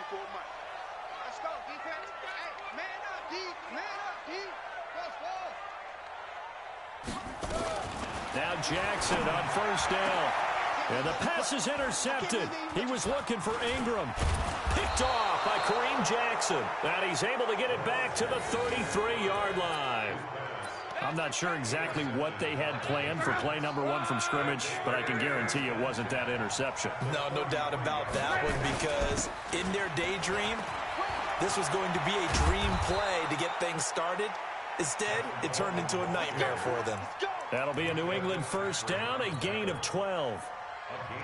Let's go, defense. Hey, man up, D. Man up, D. Now Jackson on first down. And the pass is intercepted. He was looking for Ingram. Picked off by Kareem Jackson. And he's able to get it back to the 33-yard line. I'm not sure exactly what they had planned for play number 1 from scrimmage, but I can guarantee it wasn't that interception. No doubt about that one, because in their daydream, this was going to be a dream play to get things started. Instead, it turned into a nightmare for them. That'll be a New England first down, a gain of 12.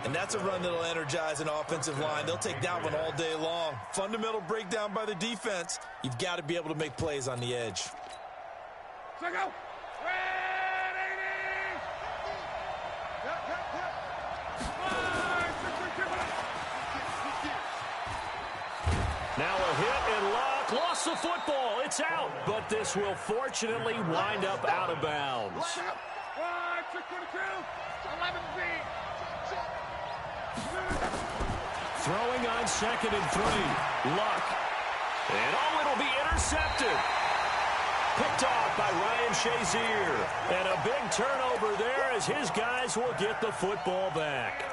And that's a run that'll energize an offensive line. They'll take that one all day long. Fundamental breakdown by the defense. You've got to be able to make plays on the edge. Now a hit and Luck lost the football. It's out, but this will fortunately wind up out of bounds. Throwing on 2nd and 3. Luck. And it'll be intercepted. Picked off by Ryan Shazier. And a big turnover there as his guys will get the football back.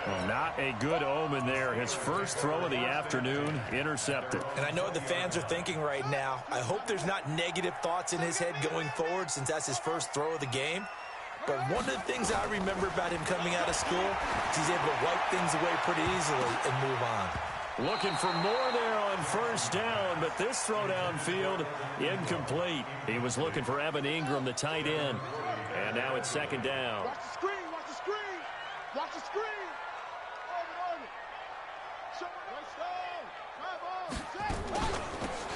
Well, not a good omen there. His first throw of the afternoon, intercepted. And I know what the fans are thinking right now. I hope there's not negative thoughts in his head going forward, since that's his first throw of the game. But one of the things I remember about him coming out of school is he's able to wipe things away pretty easily and move on. Looking for more there on first down, but this throw downfield, incomplete. He was looking for Evan Ingram, the tight end. And now it's 2nd down. Watch the screen, watch the screen. Watch the screen.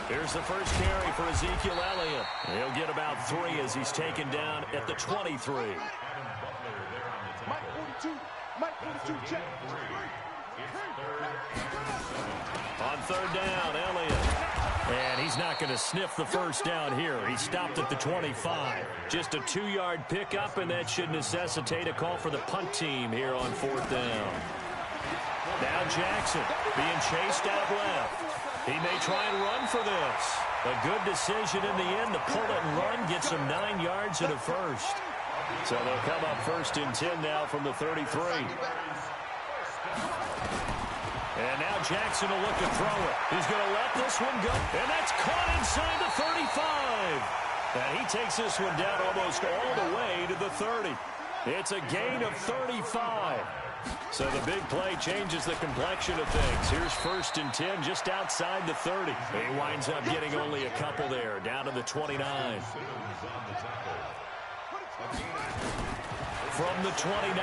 Here's the first carry for Ezekiel Elliott. He'll get about 3 as he's taken down at the 23. Mike 42, check. On 3rd down, Elliott. And he's not going to sniff the first down here. He stopped at the 25. Just a 2-yard pickup, and that should necessitate a call for the punt team here on 4th down. Now Jackson being chased out left. He may try and run for this. A good decision in the end to pull it and run, gets him 9 yards and a first. So they'll come up 1st and 10 now from the 33. And now Jackson will look to throw it. He's going to let this one go. And that's caught inside the 35. And he takes this one down almost all the way to the 30. It's a gain of 35. So the big play changes the complexion of things. Here's 1st and 10 just outside the 30. He winds up getting only a couple there, down to the 29. From the 29,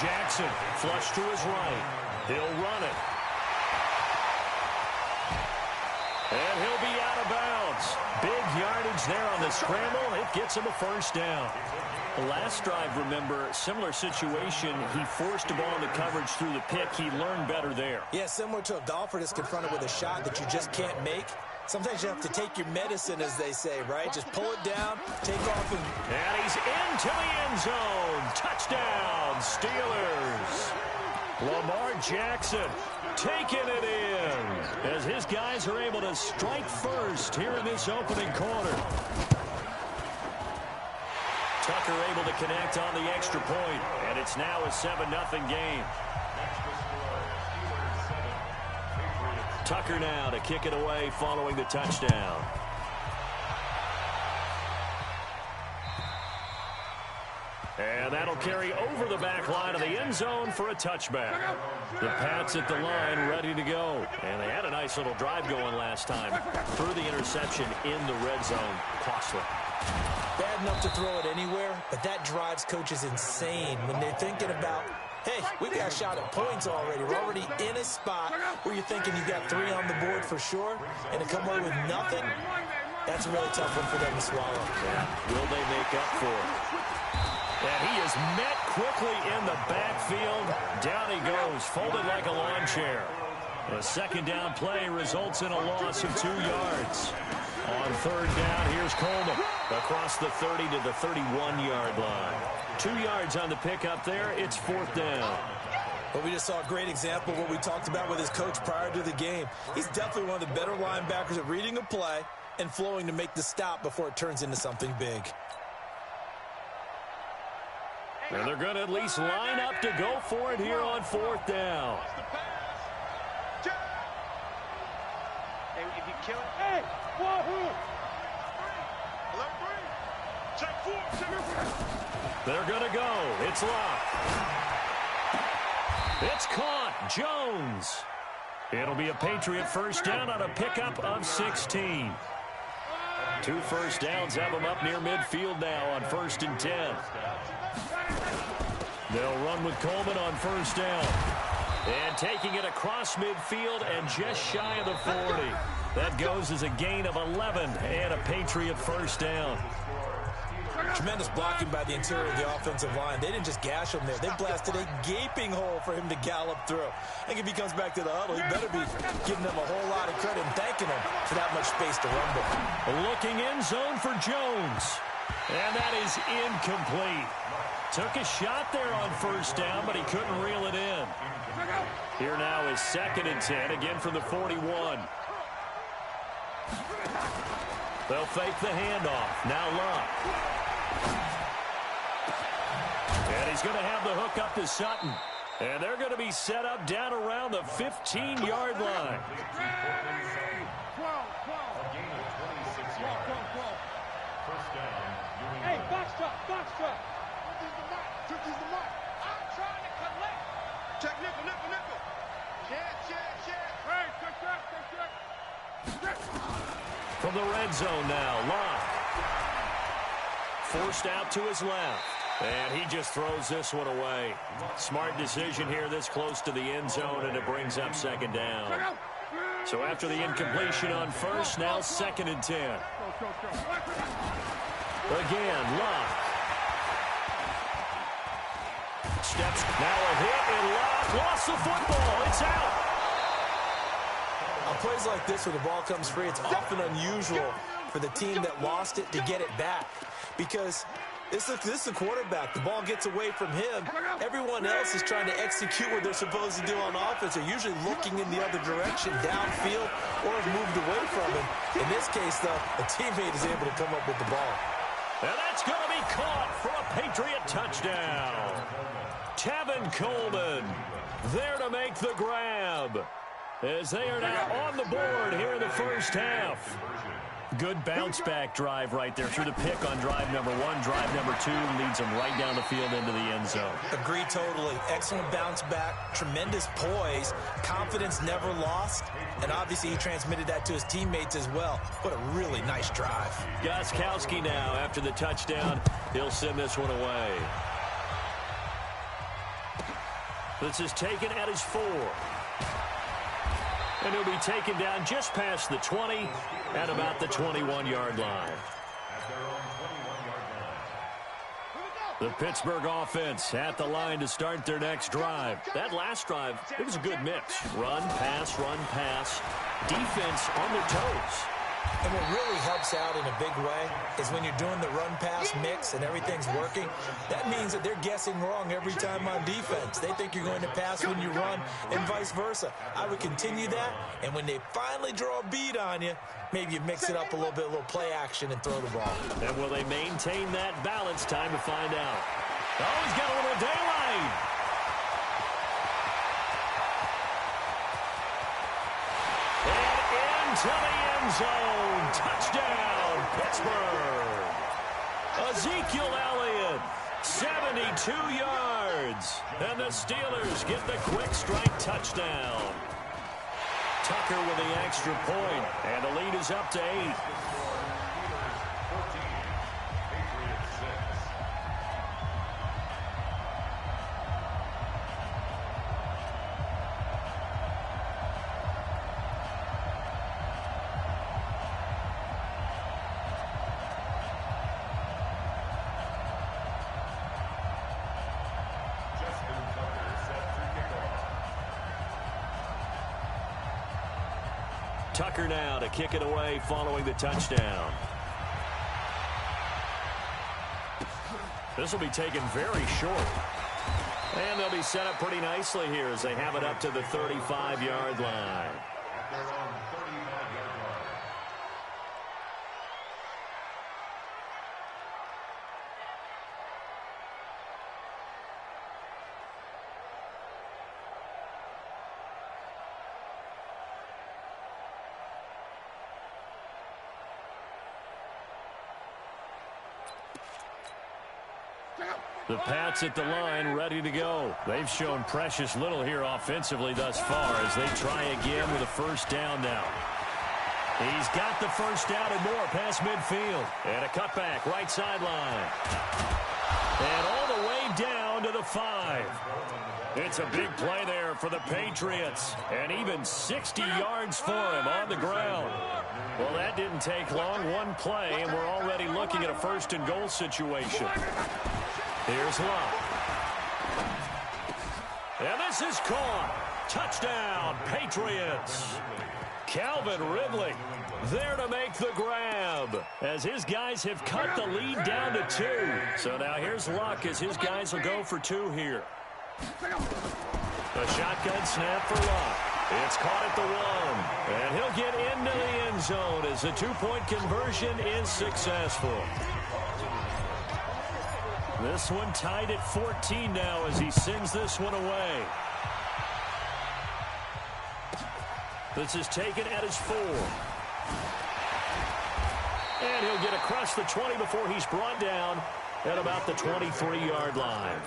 Jackson flush to his right. He'll run it. And he'll be out of bounds. Big yardage there on the scramble. It gets him a first down. The last drive, remember, similar situation. He forced a ball into coverage through the pick. He learned better there. Yeah, similar to a golfer that's confronted with a shot that you just can't make. Sometimes you have to take your medicine, as they say, right? Just pull it down, take off. And he's into the end zone. Touchdown, Steelers. Lamar Jackson taking it in as his guys are able to strike first here in this opening quarter. Tucker able to connect on the extra point, and it's now a 7-0 game. Tucker now to kick it away following the touchdown. And that'll carry over the back line of the end zone for a touchback. The Pats at the line ready to go. And they had a nice little drive going last time. Threw the interception in the red zone. Costly. Bad enough to throw it anywhere, but that drives coaches insane when they're thinking about, hey, we got a shot at points already. We're already in a spot where you're thinking you've got 3 on the board for sure, and to come away with nothing, that's a really tough one for them to swallow. Yeah. Will they make up for it? And he is met quickly in the backfield. Down he goes, folded like a lawn chair. A 2nd down play results in a loss of 2 yards. On 3rd down, here's Coleman across the 30 to the 31-yard line. 2 yards on the pickup there. It's 4th down. Well, we just saw a great example of what we talked about with his coach prior to the game. He's definitely one of the better linebackers at reading a play and flowing to make the stop before it turns into something big. And they're going to at least line up to go for it here on 4th down. Hey, if you kill it, hey, wahoo! Check 4, check 4. They're going to go. It's locked. It's caught. Jones. It'll be a Patriot first down on a pickup of 16. 2 first downs have them up near midfield now on 1st and 10. They'll run with Coleman on first down. And taking it across midfield and just shy of the 40. That goes as a gain of 11 and a Patriot first down. Tremendous blocking by the interior of the offensive line. They didn't just gash him there. They blasted a gaping hole for him to gallop through. I think if he comes back to the huddle, he better be giving them a whole lot of credit and thanking them for that much space to rumble. Looking end zone for Jones. And that is incomplete. Took a shot there on first down, but he couldn't reel it in. Here now is 2nd and 10, again from the 41. They'll fake the handoff. Now Luck. And he's going to have the hook up to Sutton. And they're going to be set up down around the 15-yard line. Hey, box truck, box truck. Took the mark. I'm trying to collect. Check nickel, nickel, nickel. Check. Hey, check. From the red zone now, Locke. Forced out to his left. And he just throws this one away. Smart decision here this close to the end zone, and it brings up 2nd down. So after the incompletion on first, now 2nd and 10. Again, Locke. Steps, now a hit, and Locke lost the football. It's out. On plays like this where the ball comes free, it's often unusual for the team that lost it to get it back. Because this is the quarterback. The ball gets away from him. Everyone else is trying to execute what they're supposed to do on offense. They're usually looking in the other direction, downfield, or have moved away from him. In this case, though, a teammate is able to come up with the ball. And that's going to be caught for a Patriot touchdown. Tevin Coleman there to make the grab, as they are now on the board here in the first half. Good bounce-back drive right there through the pick on drive number 1. Drive number 2 leads them right down the field into the end zone. Agree totally. Excellent bounce-back, tremendous poise, confidence never lost, and obviously he transmitted that to his teammates as well. What a really nice drive. Gostkowski now, after the touchdown, he'll send this one away. This is taken at his 4. And he'll be taken down just past the 20 at about the 21-yard line. The Pittsburgh offense at the line to start their next drive. That last drive, it was a good mix. Run, pass, defense on their toes. And what really helps out in a big way is when you're doing the run-pass mix and everything's working, that means that they're guessing wrong every time on defense. They think you're going to pass when you run and vice versa. I would continue that, and when they finally draw a beat on you, maybe you mix it up a little bit, a little play action and throw the ball. And will they maintain that balance? Time to find out. Oh, he's got a little daylight. And into the end zone. Touchdown, Pittsburgh. Ezekiel Elliott, 72 yards. And the Steelers get the quick strike touchdown. Tucker with the extra point, and the lead is up to 8. Tucker now to kick it away following the touchdown. This will be taken very short. And they'll be set up pretty nicely here as they have it up to the 35-yard line. The Pats at the line, ready to go. They've shown precious little here offensively thus far as they try again with a first down now. He's got the first down and more past midfield. And a cutback, right sideline. And all the way down to the 5. It's a big play there for the Patriots. And even 60 yards for him on the ground. Well, that didn't take long. One play, and we're already looking at a first and goal situation. Here's Love. And this is caught. Touchdown, Patriots. Calvin Ridley there to make the grab as his guys have cut the lead down to 2. So now here's Luck as his guys will go for 2 here. The shotgun snap for Luck. It's caught at the 1. And he'll get into the end zone as the 2-point conversion is successful. This one tied at 14 now as he sends this one away. This is taken at his 4. And he'll get across the 20 before he's brought down at about the 23-yard line.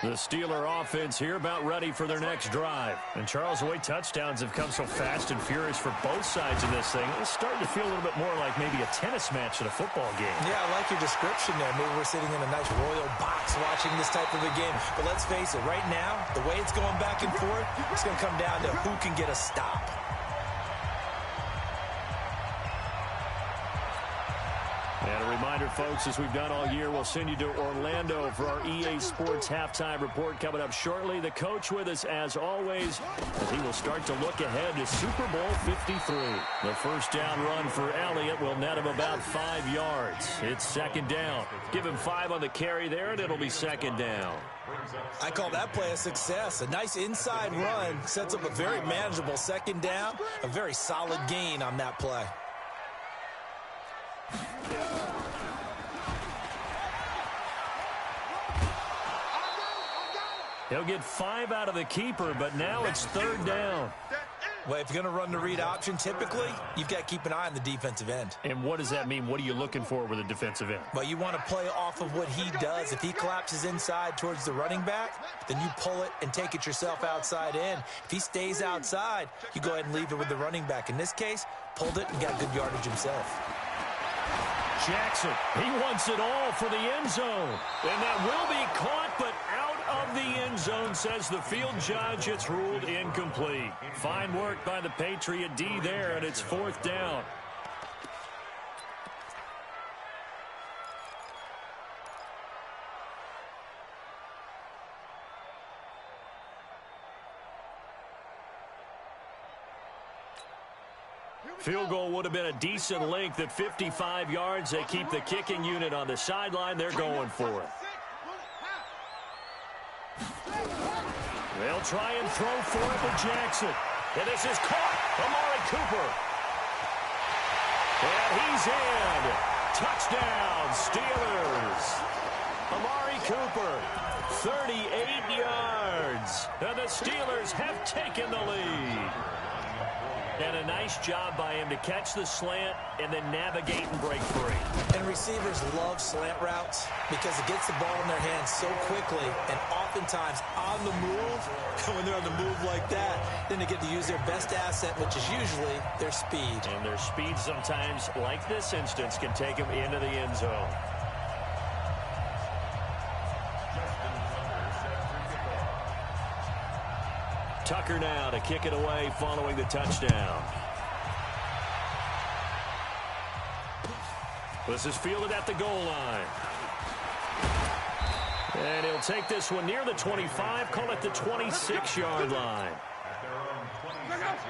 The Steeler offense here about ready for their next drive. And Charles, the way touchdowns have come so fast and furious for both sides of this thing, it's starting to feel a little bit more like maybe a tennis match at a football game. Yeah, I like your description there. Maybe we're sitting in a nice royal box watching this type of a game. But let's face it, right now, the way it's going back and forth, it's going to come down to who can get a stop. And a reminder, folks, as we've done all year, we'll send you to Orlando for our EA Sports halftime report coming up shortly. The coach with us, as always, as he will start to look ahead to Super Bowl 53. The first down run for Elliott will net him about 5 yards. It's second down. Give him 5 on the carry there, and it'll be second down. I call that play a success. A nice inside run sets up a very manageable second down. A very solid gain on that play. He'll get 5 out of the keeper, but now it's third down. Well, if you're going to run the read option, typically, you've got to keep an eye on the defensive end. And what does that mean? What are you looking for with a defensive end? Well, you want to play off of what he does. If he collapses inside towards the running back, then you pull it and take it yourself outside in. If he stays outside, you go ahead and leave it with the running back. In this case, pulled it and got good yardage himself. Jackson, he wants it all for the end zone. And that will be caught, but out of the end zone, says the field judge. It's ruled incomplete. Fine work by the Patriot D there, and it's fourth down. Field goal would have been a decent length at 55 yards. They keep the kicking unit on the sideline. They're going for it. They'll try and throw for it with Jackson. And this is caught. Amari Cooper. And he's in. Touchdown, Steelers. Amari Cooper, 38 yards. And the Steelers have taken the lead. And a nice job by him to catch the slant and then navigate and break free. And receivers love slant routes because it gets the ball in their hands so quickly and oftentimes on the move. When they're on the move like that, then they get to use their best asset, which is usually their speed. And their speed sometimes, like this instance, can take them into the end zone. Tucker now to kick it away following the touchdown. This is fielded at the goal line. And he'll take this one near the 25, call it the 26-yard line.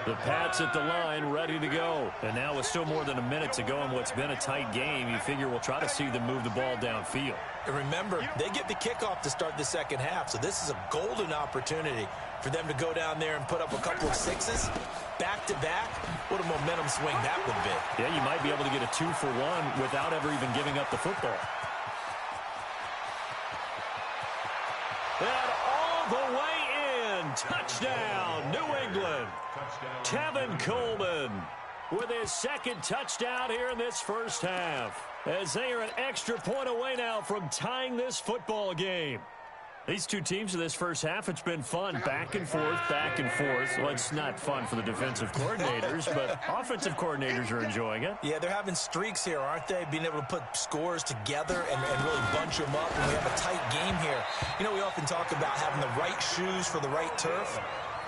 The Pats at the line, ready to go. And now with still more than a minute to go in what's been a tight game, you figure we'll try to see them move the ball downfield. And remember, they get the kickoff to start the second half, so this is a golden opportunity for them to go down there and put up a couple of sixes back-to-back. What a momentum swing that would be. Yeah, you might be able to get a 2-for-1 without ever even giving up the football. And all the way in, touchdown, New England. Tevin Coleman with his second touchdown here in this first half, as they are an extra point away now from tying this football game. These two teams in this first half, it's been fun. Back and forth, back and forth. Well, it's not fun for the defensive coordinators, but offensive coordinators are enjoying it. Yeah, they're having streaks here, aren't they? Being able to put scores together and really bunch them up. And we have a tight game here. You know, we often talk about having the right shoes for the right turf.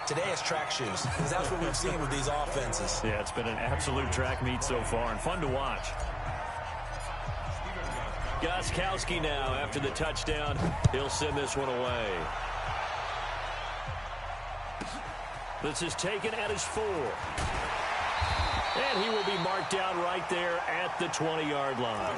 Today it's track shoes, because that's what we've seen with these offenses. Yeah, it's been an absolute track meet so far and fun to watch. Gostkowski now after the touchdown. He'll send this one away. This is taken at his 4. And he will be marked down right there at the 20-yard line.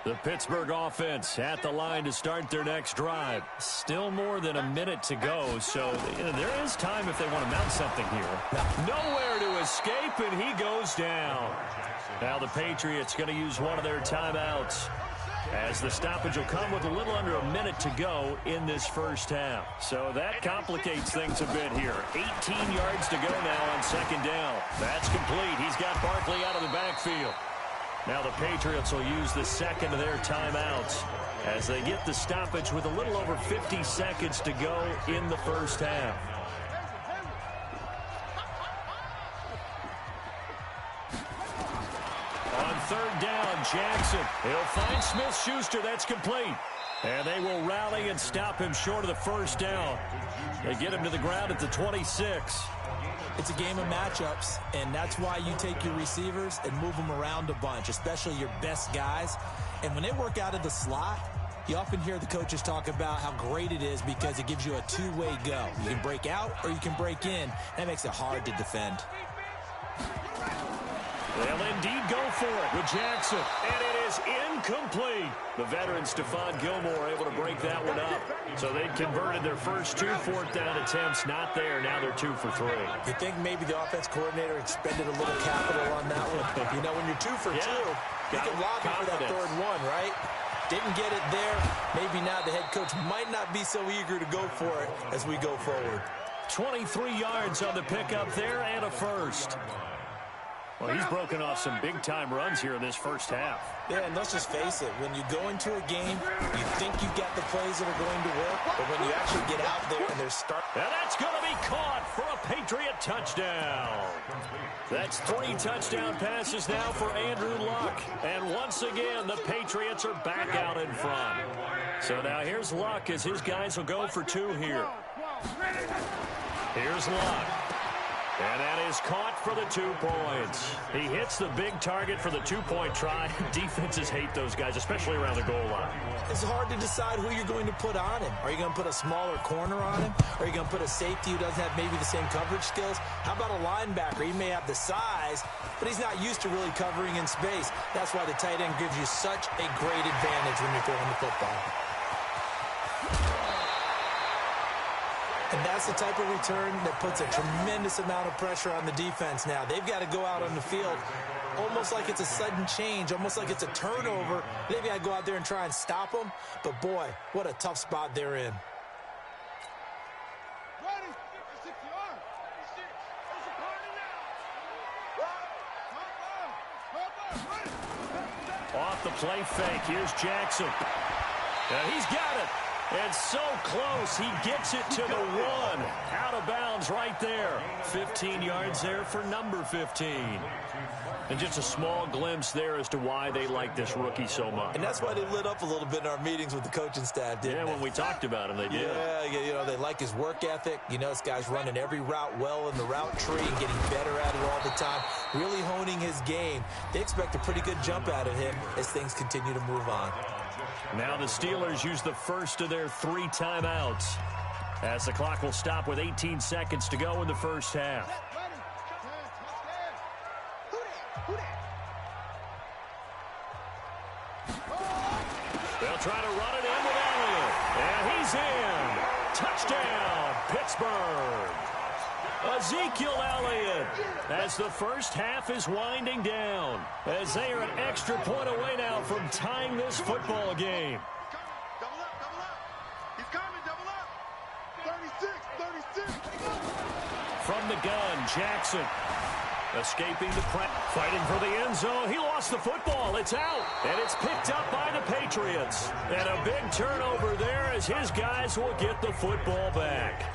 The Pittsburgh offense at the line to start their next drive. Still more than a minute to go, so there is time if they want to mount something here. Nowhere to escape, and he goes down. Now the Patriots going to use one of their timeouts, as the stoppage will come with a little under a minute to go in this first half. So that complicates things a bit here. 18 yards to go now on second down. That's complete. He's got Barkley out of the backfield. Now the Patriots will use the second of their timeouts as they get the stoppage with a little over 50 seconds to go in the first half. On third down, Jackson. He'll find Smith-Schuster. That's complete. And they will rally and stop him short of the first down. They get him to the ground at the 26. It's a game of matchups, and that's why you take your receivers and move them around a bunch, especially your best guys. And when they work out of the slot, you often hear the coaches talk about how great it is because it gives you a two-way go. You can break out or you can break in. That makes it hard to defend. They'll indeed go for it with Jackson, and it is incomplete. The veteran Stephon Gilmore able to break that one up. So they'd converted their first 2 fourth-down attempts. Not there. Now they're 2 for 3. You think maybe the offense coordinator expended a little capital on that one? You know, when you're 2 for 2, you can lobby for that third one, right? Didn't get it there. Maybe now the head coach might not be so eager to go for it as we go forward. 23 yards on the pickup there and a first. Well, he's broken off some big-time runs here in this first half. Yeah, and let's just face it. When you go into a game, you think you've got the plays that are going to work, but when you actually get out there and they're starting... And that's going to be caught for a Patriot touchdown. That's 3 touchdown passes now for Andrew Luck. And once again, the Patriots are back out in front. So now here's Luck as his guys will go for 2 here. Here's Luck. And that is caught for the 2 points. He hits the big target for the 2-point try. Defenses hate those guys, especially around the goal line. It's hard to decide who you're going to put on him. Are you going to put a smaller corner on him? Are you going to put a safety who doesn't have maybe the same coverage skills? How about a linebacker? He may have the size, but he's not used to really covering in space. That's why the tight end gives you such a great advantage when you're throwing the football. And that's the type of return that puts a tremendous amount of pressure on the defense now. They've got to go out on the field almost like it's a sudden change, almost like it's a turnover. Maybe I go out there and try and stop them, but boy, what a tough spot they're in. Off the play fake, here's Jackson. And he's got it. And so close, he gets it to the 1. Out of bounds right there. 15 yards there for number 15. And just a small glimpse there as to why they like this rookie so much. And that's why they lit up a little bit in our meetings with the coaching staff, didn't they? When we talked about him, they did. Yeah, you know, they like his work ethic. You know, this guy's running every route well in the route tree and getting better at it all the time, really honing his game. They expect a pretty good jump out of him as things continue to move on. Now the Steelers use the first of their 3 timeouts as the clock will stop with 18 seconds to go in the first half. They'll try to run it in with Elliott. And he's in. Touchdown, Pittsburgh. Ezekiel Elliott as the first half is winding down, as they are an extra point away now from tying this football game. Double up, double up. He's coming, double up. 36, 36. From the gun, Jackson escaping the press, fighting for the end zone. He lost the football. It's out, and it's picked up by the Patriots. And a big turnover there as his guys will get the football back.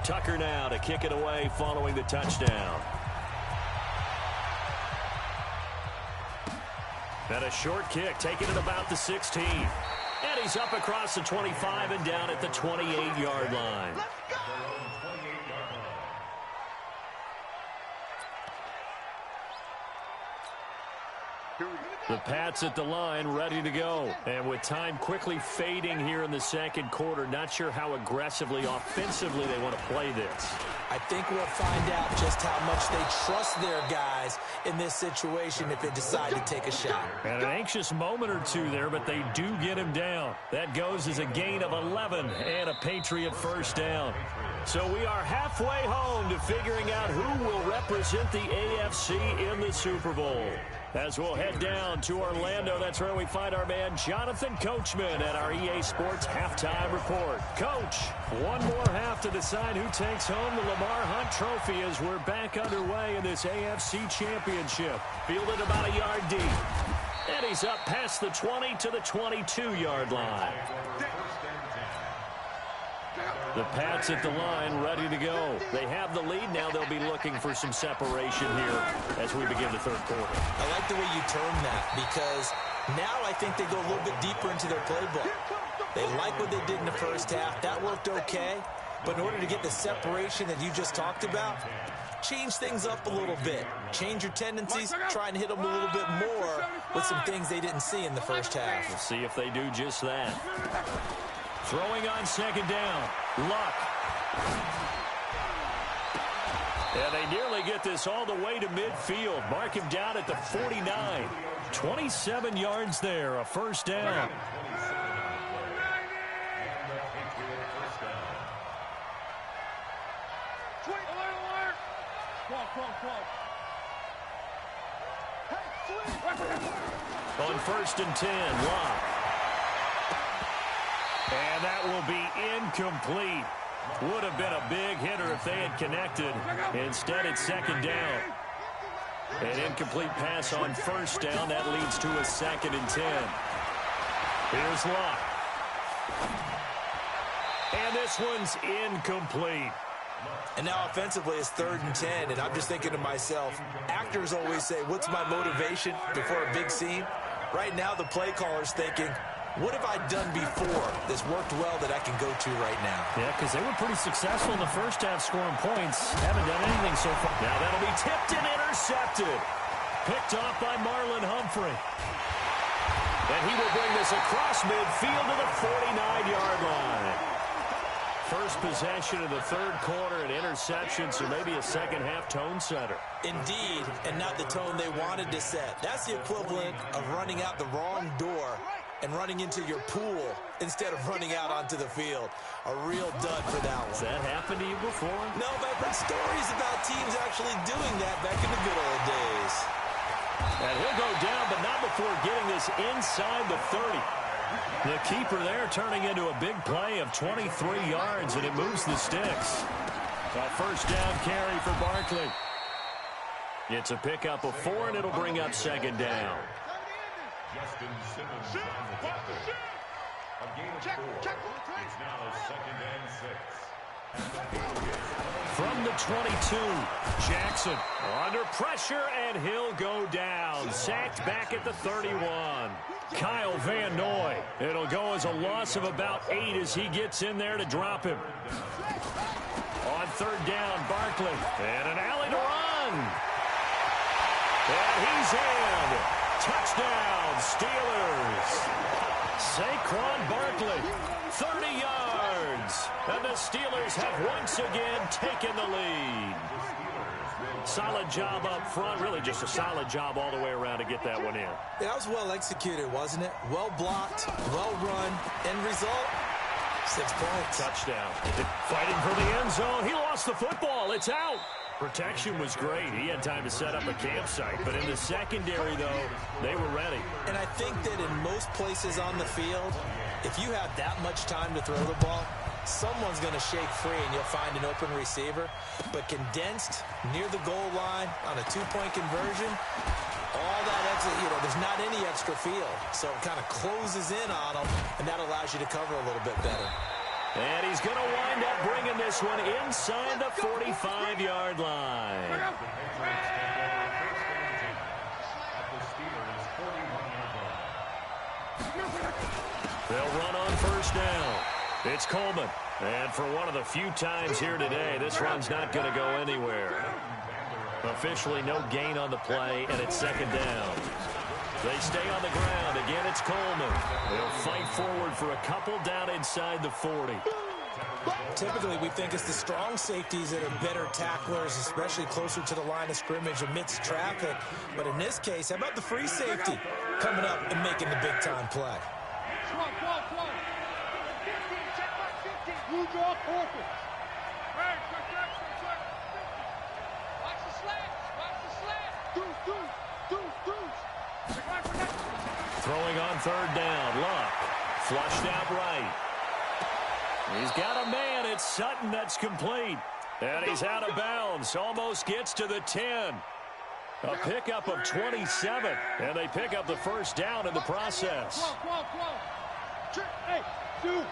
Tucker now to kick it away following the touchdown. And a short kick, taking it about the 16. And he's up across the 25 and down at the 28-yard line. The Pats at the line, ready to go. And with time quickly fading here in the second quarter, not sure how aggressively, offensively they want to play this. I think we'll find out just how much they trust their guys in this situation if they decide to take a shot. And an anxious moment or two there, but they do get him down. That goes as a gain of 11 and a Patriot first down. So we are halfway home to figuring out who will represent the AFC in the Super Bowl. As we'll head down to Orlando, that's where we find our man Jonathan Coachman at our EA Sports Halftime Report. Coach, one more half to decide who takes home the Lamar Hunt Trophy as we're back underway in this AFC Championship. Fielded about a yard deep. And he's up past the 20 to the 22-yard line. The Pats at the line, ready to go. They have the lead. Now they'll be looking for some separation here as we begin the third quarter. I like the way you term that, because now I think they go a little bit deeper into their playbook. They like what they did in the first half. That worked okay. But in order to get the separation that you just talked about, change things up a little bit. Change your tendencies. Try and hit them a little bit more with some things they didn't see in the first half. We'll see if they do just that. Throwing on second down. Luck. And they nearly get this all the way to midfield. Mark him down at the 49. 27 yards there, a first down. On first and 10, Luck. And that will be incomplete. Would have been a big hitter if they had connected. Instead, it's second down. An incomplete pass on first down. That leads to a second and 10. Here's Luck. And this one's incomplete. And now offensively it's third and 10, and I'm just thinking to myself, actors always say, what's my motivation before a big scene? Right now the play caller's thinking, what have I done before that's worked well that I can go to right now? Yeah, because they were pretty successful in the first half scoring points. Haven't done anything so far. Now that'll be tipped and intercepted. Picked off by Marlon Humphrey. And he will bring this across midfield to the 49-yard line. First possession of the third quarter, an interception, so maybe a second-half tone setter. Indeed, and not the tone they wanted to set. That's the equivalent of running out the wrong door and running into your pool instead of running out onto the field. A real dud for that one. Has that happened to you before? No, but I've heard stories about teams actually doing that back in the good old days. And he'll go down, but not before getting this inside the 30. The keeper there turning into a big play of 23 yards, and it moves the sticks. A first down carry for Barkley. It's a pickup of 4, and it'll bring up second down. Justin Simmons on the tackle. A gain of 4. It's now 2nd and 6. From the 22, Jackson under pressure, and he'll go down. Sacked back at the 31. Kyle Van Noy. It'll go as a loss of about 8 as he gets in there to drop him. On 3rd down, Barkley. And an alley to run. And he's in. Touchdown, Steelers. Saquon Barkley, 30 yards. And the Steelers have once again taken the lead. Solid job up front. Really just a solid job all the way around to get that one in. Yeah, that was well executed, wasn't it? Well blocked, well run. End result, 6 points. Touchdown. Fighting for the end zone. He lost the football. It's out. Protection was great. He had time to set up a campsite. But in the secondary, though, they were ready. And I think that in most places on the field, if you have that much time to throw the ball, someone's going to shake free and you'll find an open receiver. But condensed near the goal line on a 2-point conversion, all that extra, there's not any extra field. So it kind of closes in on them, and that allows you to cover a little bit better. And he's going to wind up bringing this one inside the 45-yard line. They'll run on 1st down. It's Coleman. And for one of the few times here today, this run's not going to go anywhere. Officially no gain on the play, and it's 2nd down. They stay on the ground. Again, it's Coleman. They'll fight forward for a couple down inside the 40. Typically, we think it's the strong safeties that are better tacklers, especially closer to the line of scrimmage amidst traffic. But in this case, how about the free safety coming up and making the big-time play? Come on. 15, check back 15. You draw corpus. Hey, check. Watch the slant. Deuce. Throwing on 3rd down. Luck. Flushed out right. He's got a man. It's Sutton that's complete. And he's out of bounds. Almost gets to the 10. A pickup of 27. And they pick up the 1st down in the process. Hey, dude.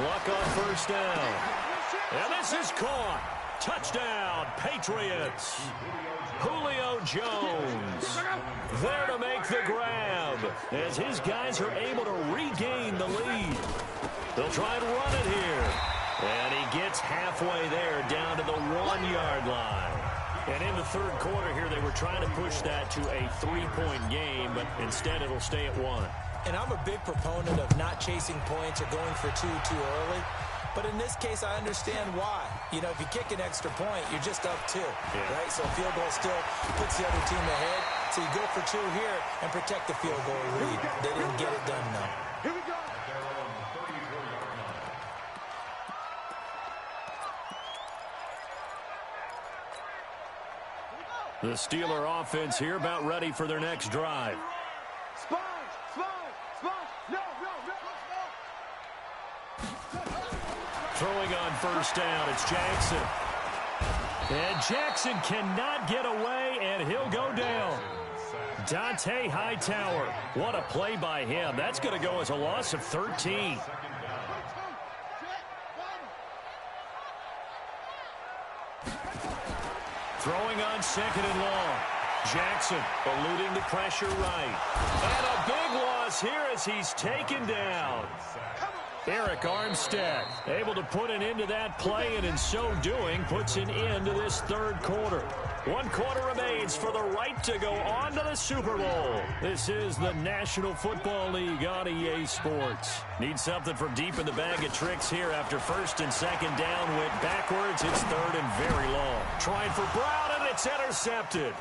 Luck on 1st down. And this is caught. Touchdown, Patriots. Julio Jones there to make the grab as his guys are able to regain the lead. They'll try and run it here. And he gets halfway there down to the 1-yard line. And in the 3rd quarter here, they were trying to push that to a 3-point game, but instead it'll stay at 1. And I'm a big proponent of not chasing points or going for 2 too early. But in this case, I understand why. If you kick an extra point, you're just up 2, right? So a field goal still puts the other team ahead. So you go for 2 here and protect the field goal lead. They didn't get it done, though. Here we go. The Steeler offense here about ready for their next drive. Spine. No. Throwing on 1st down, it's Jackson. And Jackson cannot get away, and he'll go down. Dante Hightower. What a play by him. That's going to go as a loss of 13. Throwing on 2nd and long. Jackson eluding the pressure right. And a big loss here as he's taken down. Eric Armstead able to put an end to that play, and in so doing puts an end to this 3rd quarter. 1 quarter remains for the right to go on to the Super Bowl. This is the National Football League on EA Sports. Need something from deep in the bag of tricks here after 1st and 2nd down went backwards. It's 3rd and very long. Trying for Brown, and it's intercepted.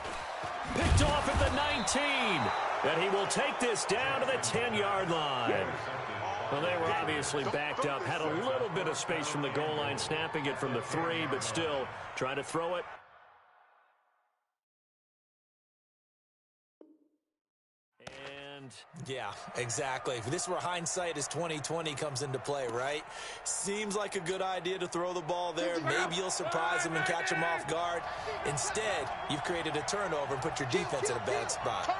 Picked off at the 19. And he will take this down to the 10-yard line. Well, they were obviously backed up, had a little bit of space from the goal line, snapping it from the 3, but still trying to throw it. And and... Yeah, exactly. This is where hindsight is 20/20 comes into play, right? Seems like a good idea to throw the ball there. Maybe you'll surprise him and catch him off guard. Instead, you've created a turnover and put your defense in a bad spot.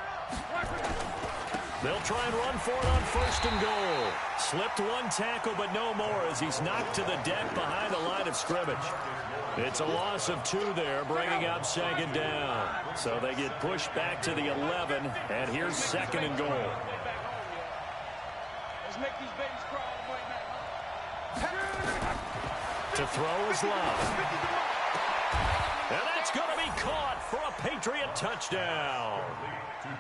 They'll try and run for it on 1st and goal. Slipped one tackle, but no more as he's knocked to the deck behind the line of scrimmage. It's a loss of 2 there, bringing up 2nd down. So they get pushed back to the 11, and here's 2nd and goal. Let's make these babies cry all the way now. To throw is Love. And that's going to be caught for a Patriot touchdown.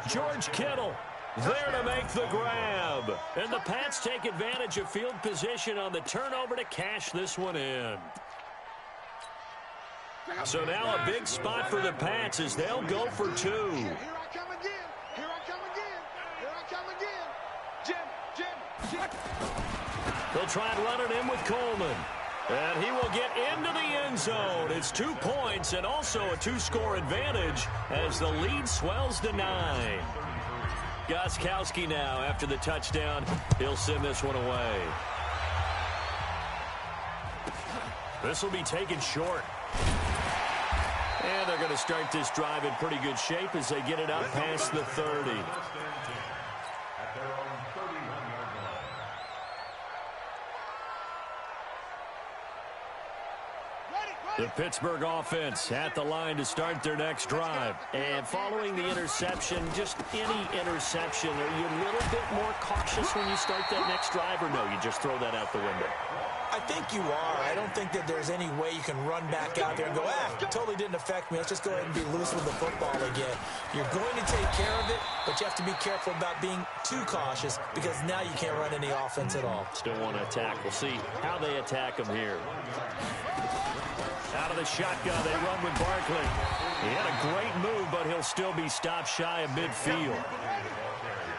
George Kittle there to make the grab. And the Pats take advantage of field position on the turnover to cash this one in. So now a big spot for the Pats as they'll go for 2. Here I come again. Here I come again. Here I come again. Jim. They'll try and run it in with Coleman. And he will get into the end zone. It's 2 points and also a 2-score advantage as the lead swells to 9. Gostkowski now after the touchdown. He'll send this one away. This will be taken short. And they're going to start this drive in pretty good shape as they get it up past the 30. The Pittsburgh offense at the line to start their next drive. And following the interception, just any interception, are you a little bit more cautious when you start that next drive, or no, you just throw that out the window? I think you are. I don't think that there's any way you can run back out there and go, totally didn't affect me. Let's just go ahead and be loose with the football again. You're going to take care of it, but you have to be careful about being too cautious because now you can't run any offense at all. Still want to attack. We'll see how they attack them here. Out of the shotgun, they run with Barkley. He had a great move, but he'll still be stopped shy of midfield.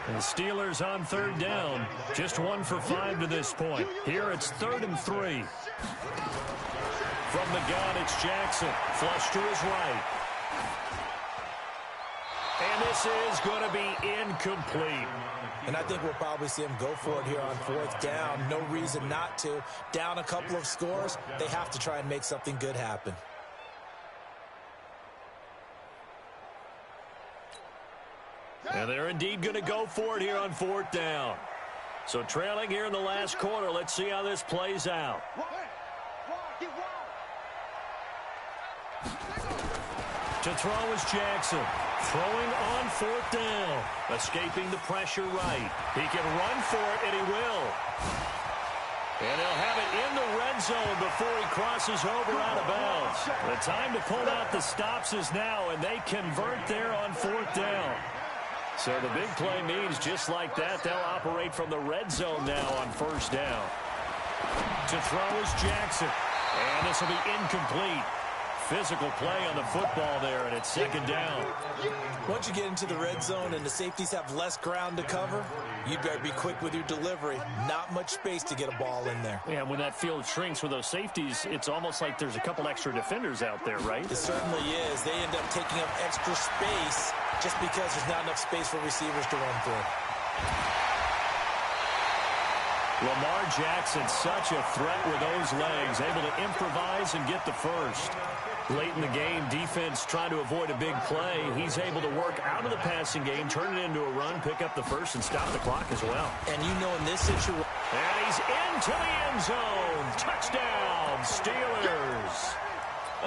And the Steelers on 3rd down. Just 1 for 5 to this point. Here it's 3rd and 3. From the gun, it's Jackson. Flush to his right. And this is going to be incomplete. And I think we'll probably see him go for it here on 4th down. No reason not to. Down a couple of scores, they have to try and make something good happen. And they're indeed going to go for it here on 4th down. So trailing here in the last quarter, let's see how this plays out. To throw is Jackson. Throwing on 4th down. Escaping the pressure right. He can run for it, and he will. And he'll have it in the red zone before he crosses over out of bounds. The time to pull out the stops is now, and they convert there on 4th down. So the big play means just like that, they'll operate from the red zone now on 1st down. To throw is Jackson. And this will be incomplete. Physical play on the football there, and it's 2nd down. Once you get into the red zone and the safeties have less ground to cover, you better be quick with your delivery. Not much space to get a ball in there. Yeah, when that field shrinks with those safeties, it's almost like there's a couple extra defenders out there, right? It certainly is. They end up taking up extra space just because there's not enough space for receivers to run through. Lamar Jackson, such a threat with those legs, able to improvise and get the first. Late in the game, defense trying to avoid a big play. He's able to work out of the passing game, turn it into a run, pick up the first, and stop the clock as well. And you know in this situation... And he's into the end zone. Touchdown, Steelers.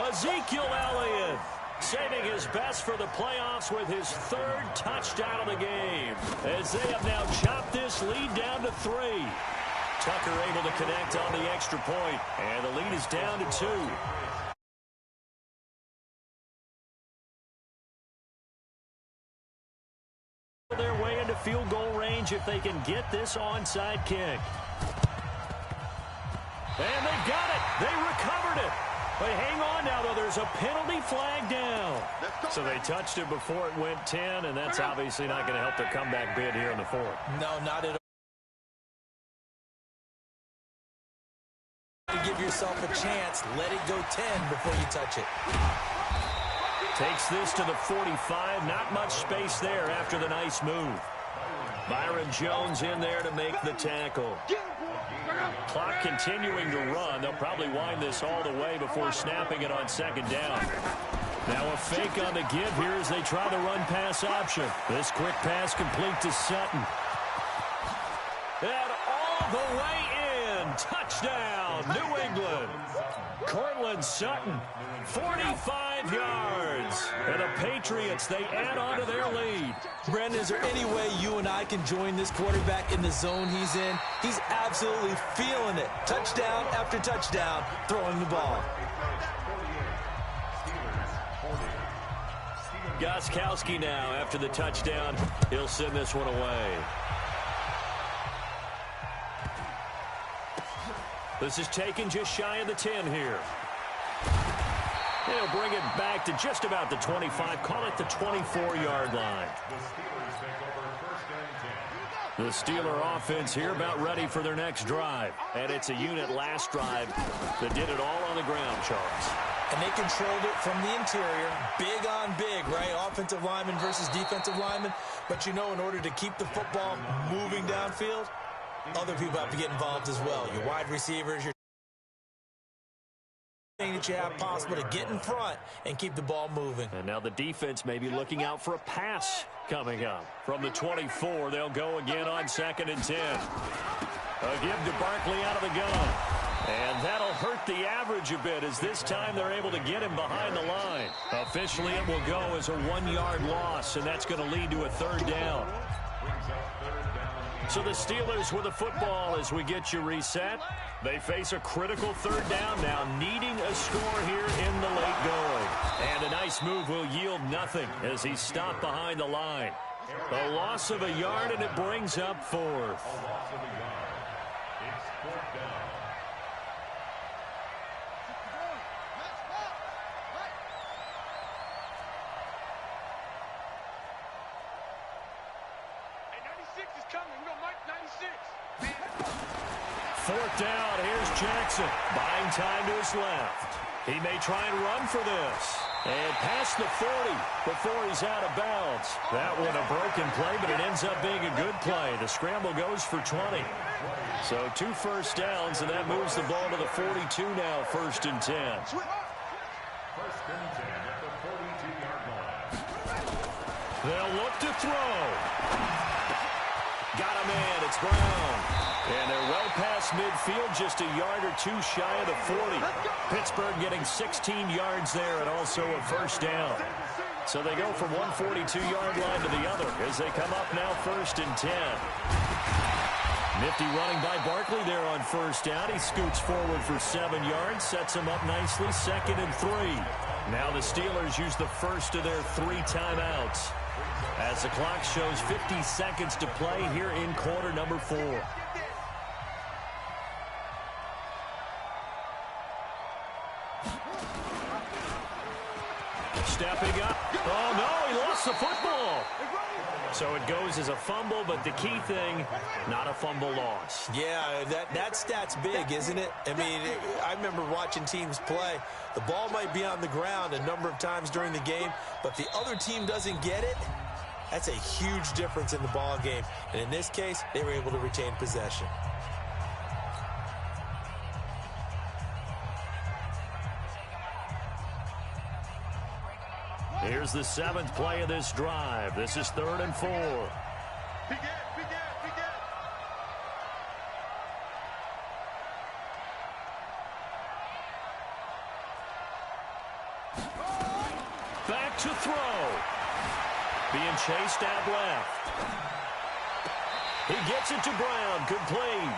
Ezekiel Elliott saving his best for the playoffs with his 3rd touchdown of the game, as they have now chopped this lead down to 3. Tucker able to connect on the extra point, and the lead is down to 2. Their way into field goal range if they can get this onside kick. And they've got it. They recovered it. But hang on now, though. There's a penalty flag down. So they touched it before it went 10, and that's obviously not going to help their comeback bid here in the 4th. No, not at all. To give yourself a chance, let it go 10 before you touch it. Takes this to the 45. Not much space there after the nice move. Byron Jones in there to make the tackle. Clock continuing to run. They'll probably wind this all the way before snapping it on second down. Now a fake on the give here as they try the run-pass option. This quick pass complete to Sutton. And all the way in. Touchdown, New England. Cortland Sutton, 45 yards. And the Patriots, they add on to their lead. Brandon, is there any way you and I can join this quarterback in the zone he's in? He's absolutely feeling it. Touchdown after touchdown, throwing the ball. Gostkowski now after the touchdown. He'll send this one away. This is taken just shy of the 10 here. He'll bring it back to just about the 25. Call it the 24-yard line. The Steeler offense here about ready for their next drive. And it's a unit last drive that did it all on the ground, Charles. And they controlled it from the interior, big on big, right? Offensive lineman versus defensive lineman. But, you know, in order to keep the football moving downfield, other people have to get involved as well. Your wide receivers, your thing that you have possible to get in front and keep the ball moving. And now the defense may be looking out for a pass coming up. From the 24, they'll go again on 2nd and 10. A give to Barkley out of the gun. And that'll hurt the average a bit as this time they're able to get him behind the line. Officially, it will go as a 1-yard loss, and that's going to lead to a 3rd down. So the Steelers with the football as we get you reset. They face a critical 3rd down now, needing a score here in the late going. And a nice move will yield nothing as he's stopped behind the line. A loss of a yard, and it brings up 4th. Fourth down, here's Jackson, buying time to his left. He may try and run for this. And past the 40 before he's out of bounds. That one a broken play, but it ends up being a good play. The scramble goes for 20. So 2 first downs, and that moves the ball to the 42 now, 1st and 10. 1st and 10 at the 42-yard line. They'll look to throw. Got a man, it's Brown. And they're well past midfield, just a yard or 2 shy of the 40. Pittsburgh getting 16 yards there and also a 1st down. So they go from one 42-yard line to the other as they come up now 1st and 10. Nifty running by Barkley there on 1st down. He scoots forward for 7 yards, sets him up nicely, 2nd and 3. Now the Steelers use the first of their 3 timeouts as the clock shows 50 seconds to play here in quarter number 4. Stepping up. Oh, no, he lost the football. So it goes as a fumble, but the key thing, not a fumble loss. Yeah, that stat's big, isn't it? I mean, I remember watching teams play. The ball might be on the ground a number of times during the game, but if the other team doesn't get it, that's a huge difference in the ball game. And in this case, they were able to retain possession. Here's the 7th play of this drive. This is 3rd and 4. Back to throw. Being chased out left. He gets it to Brown, complete.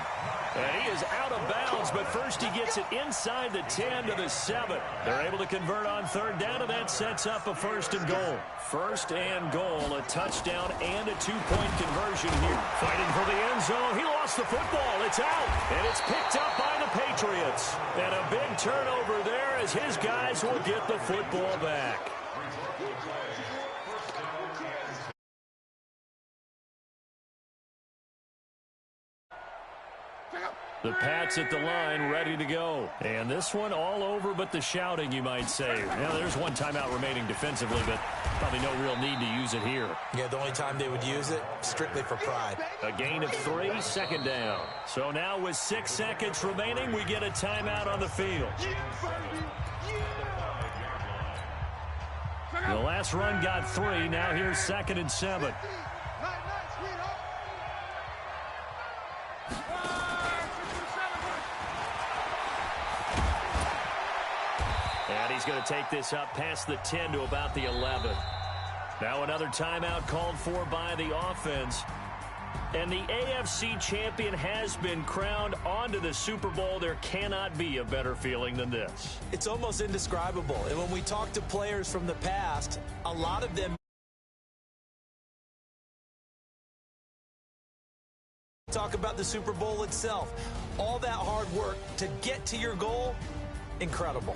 And he is out of bounds, but first he gets it inside the 10 to the 7. They're able to convert on 3rd down, and that sets up a 1st and goal. 1st and goal, a touchdown and a 2-point conversion here. Fighting for the end zone. He lost the football. It's out, and it's picked up by the Patriots. And a big turnover there as his guys will get the football back. The Pats at the line, ready to go. And this one all over but the shouting, you might say. Now, there's one timeout remaining defensively, but probably no real need to use it here. Yeah, the only time they would use it, strictly for pride. A gain of 3, second down. So now with 6 seconds remaining, we get a timeout on the field. The last run got 3. Now here's 2nd and 7. And he's going to take this up past the 10 to about the 11. Now another timeout called for by the offense. And the AFC champion has been crowned onto the Super Bowl. There cannot be a better feeling than this. It's almost indescribable. And when we talk to players from the past, a lot of them talk about the Super Bowl itself. All that hard work to get to your goal, incredible.